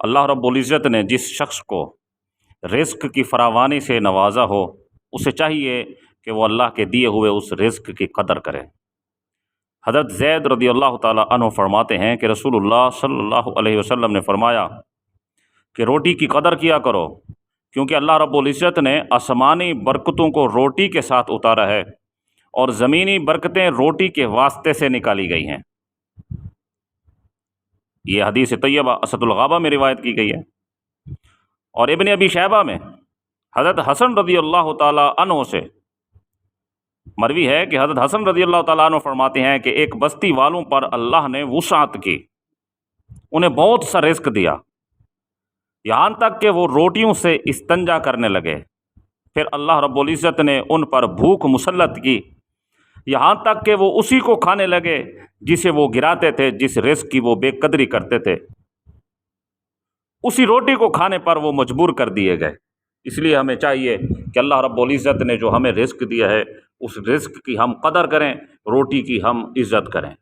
اللہ रब्बुल इज़्ज़त ने जिस शख्स को रिज़्क़ की फरावानी से नवाजा हो, उसे चाहिए कि वो अल्लाह के दिए हुए उस रिज़्क़ की कदर करे। हज़रत ज़ैद रज़ियल्लाहु ताला अन्हु फरमाते हैं कि रसूलुल्लाह सल्लल्लाहु अलैहि वसल्लम ने फरमाया कि रोटी की कदर किया करो, क्योंकि अल्लाह रब्बुल इज़्ज़त ने आसमानी बरकतों को रोटी के साथ उतारा है और ज़मीनी बरकतें रोटी के वास्ते से निकाली गई हैं। ये हदीस तैयबा असदुल गाबा में रिवायत की गई है। और इब्न अबी शैबा में हज़रत हसन रज़ियल्लाहु ताला अन्हु से मरवी है कि हज़रत हसन रज़ियल्लाहु ताला अन्हु फरमाते हैं कि एक बस्ती वालों पर अल्लाह ने वुसाअत की, उन्हें बहुत सा रिज़्क़ दिया, यहाँ तक कि वो रोटियों से इस्तंजा करने लगे। फिर अल्लाह रब्बुल इज़्ज़त ने उन पर भूख मुसल्लत की, यहाँ तक कि वो उसी को खाने लगे जिसे वो गिराते थे, जिस रिज़्क़ की वो बेकदरी करते थे। उसी रोटी को खाने पर वो मजबूर कर दिए गए। इसलिए हमें चाहिए कि अल्लाह रब्बुल इज़्ज़त ने जो हमें रिज़्क़ दिया है, उस रिज़्क़ की हम कदर करें, रोटी की हम इज़्ज़त करें।